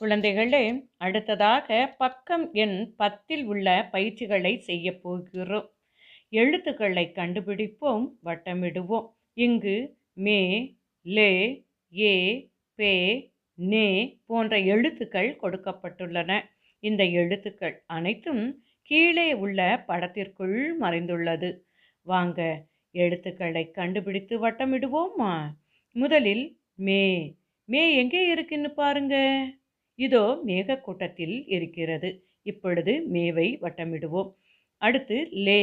குழந்தைகளே, அடுத்ததாக பக்கம் எண் 10 உள்ள பயிற்சிகளை செய்ய போகிறோம். எழுத்துக்களை கண்டுபிடிப்போம், வட்டமிடுவோம். இங்கு மே, லே, ஏ, பே, நே போன்ற எழுத்துக்கள் கொடுக்கப்பட்டுள்ளன. இந்த எழுத்துக்கள் அனைத்தும் கீழே உள்ள படத்திற்குள் மறைந்துள்ளது. வாங்க எழுத்துக்களை கண்டுபிடித்து வட்டமிடுவோமா? முதலில் மே. மே எங்கே இருக்குன்னு பாருங்க. இதோ மேகக்கூட்டத்தில் இருக்கிறது. இப்பொழுது மேவை வட்டமிடுவோம். அடுத்து லே.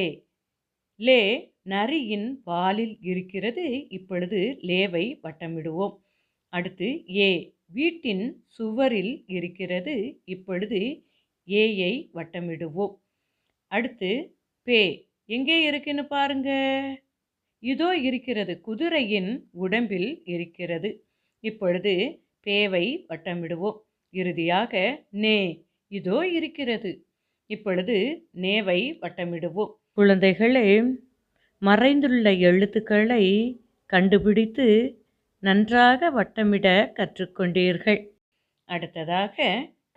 லே நரியின் வாலில் இருக்கிறது. இப்பொழுது லேவை வட்டமிடுவோம். அடுத்து ஏ. வீட்டின் சுவரில் இருக்கிறது. இப்பொழுது ஏயை வட்டமிடுவோம். அடுத்து பே. எங்கே இருக்குன்னு பாருங்க. இதோ இருக்கிறது, குதிரையின் உடம்பில் இருக்கிறது. இப்பொழுது பேவை வட்டமிடுவோம். இறுதியாக நே. இதோ இருக்கிறது. இப்பொழுது நேவை வட்டமிடுவோம். குழந்தைகளே, மறைந்துள்ள எழுத்துக்களை கண்டுபிடித்து நன்றாக வட்டமிட கற்றுக்கொண்டீர்கள். அடுத்ததாக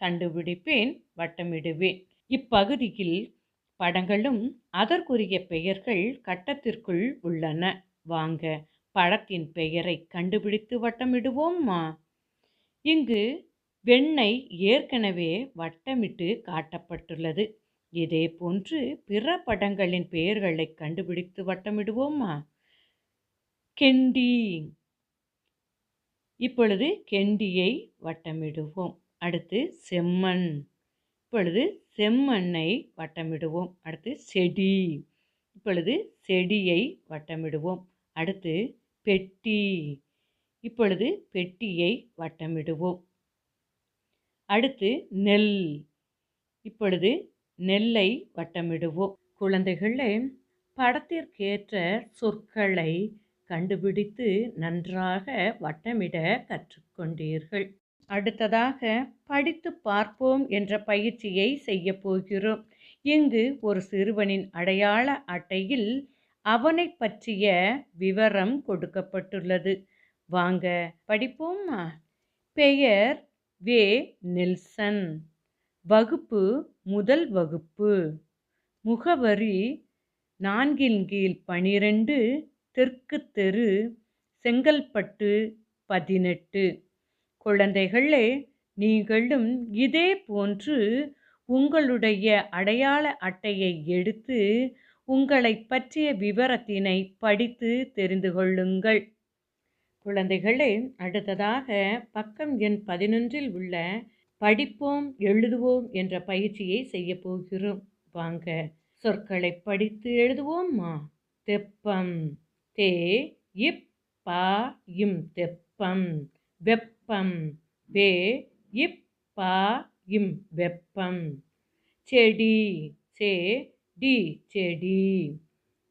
கண்டுபிடிப்பேன், வட்டமிடுவேன். இப்பகுதியில் படங்களும் அதற்குரிய பெயர்கள் கட்டத்திற்குள் உள்ளன. வாங்க படத்தின் பெயரை கண்டுபிடித்து வட்டமிடுவோம்மா. இங்கு வெண்ணெய் ஏற்கனவே வட்டமிட்டு காட்டப்பட்டுள்ளது. இதே போன்று பிற படங்களின் பெயர்களை கண்டுபிடித்து வட்டமிடுவோமா. கெண்டி. இப்பொழுது கெண்டியை வட்டமிடுவோம். அடுத்து செம்மண். இப்பொழுது செம்மண்ணை வட்டமிடுவோம். அடுத்து செடி. இப்பொழுது செடியை வட்டமிடுவோம். அடுத்து பெட்டி. இப்பொழுது பெட்டியை வட்டமிடுவோம். அடுத்து நெல். இப்பொழுது நெல்லை வட்டமிடுவோம். குழந்தைகளே, படத்திற்கேற்ற சொற்களை கண்டுபிடித்து நன்றாக வட்டமிட கற்றுக்கொண்டீர்கள். அடுத்ததாக படித்து பார்ப்போம் என்ற பயிற்சியை செய்ய போகிறோம். இங்கு ஒரு சிறுவனின் அடையாள அட்டையில் அவனை பற்றிய விவரம் கொடுக்கப்பட்டுள்ளது. வாங்க படிப்போமா. பெயர் வே. நெல்சன். வகுப்பு முதல் வகுப்பு. முகவரி 4/12 தெற்கு தெரு, செங்கல்பட்டு 18. குழந்தைகளே, நீங்களும் இதே போன்று உங்களுடைய அடையாள அட்டையை எடுத்து உங்களை பற்றிய விவரத்தினை படித்து தெரிந்து கொள்ளுங்கள். குழந்தைகளே, அடுத்ததாக பக்கம் எண் 11 உள்ள படிப்போம் எழுதுவோம் என்ற பயிற்சியை செய்ய போகிறோம். வாங்க சொற்களை படித்து எழுதுவோம்மா. தெப்பம். தே இப் பா இம் தெப்பம். வெப்பம். வே இப் பா இம் வெப்பம். செடி. சே டி செடி.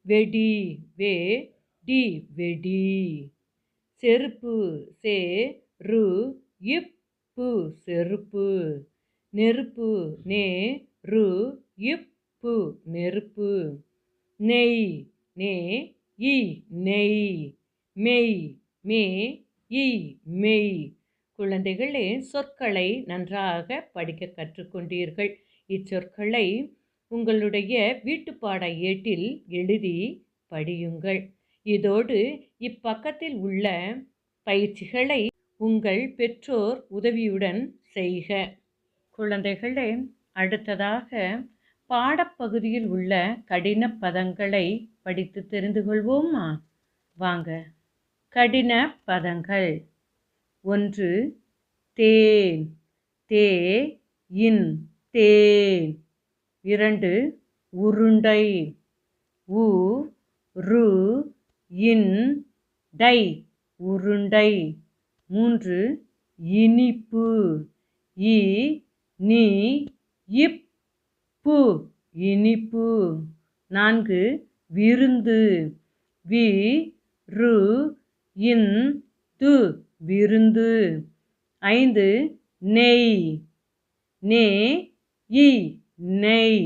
வெடி. வே டி வெடி. செருப்பு. சே ரு இப் பு செருப்பு. நெருப்பு. நே ரு இப் பு நெருப்பு. நெய். நே இ நெய். மெய். மே இ மெய். குழந்தைகளே, சொற்களை நன்றாக படிக்க கற்றுக்கொண்டீர்கள். இச்சொற்களை உங்களுடைய வீட்டுப்பாட ஏட்டில் எழுதி படியுங்கள். இதோடு இப்பக்கத்தில் உள்ள பயிற்சிகளை உங்கள் பெற்றோர் உதவியுடன் செய்க. குழந்தைகளே, அடுத்ததாக பாடப்பகுதியில் உள்ள கடின பதங்களை படித்து தெரிந்து கொள்வோமா. வாங்க. கடின பதங்கள். 1. தேன். தே இன் தேன். 2. உருண்டை. உ ரு இன் டை உருண்டை. 3. இனிப்பு. இ நீ இப் பு இனிப்பு. 4. விருந்து. வி ரு இன் து விருந்து. 5. நெய். நே இ நெய்.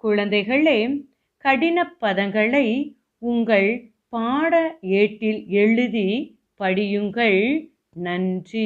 குழந்தைகளே, கடின பதங்களை உங்கள் பாட ஏட்டில் எழுதி படியுங்கள். நன்றி.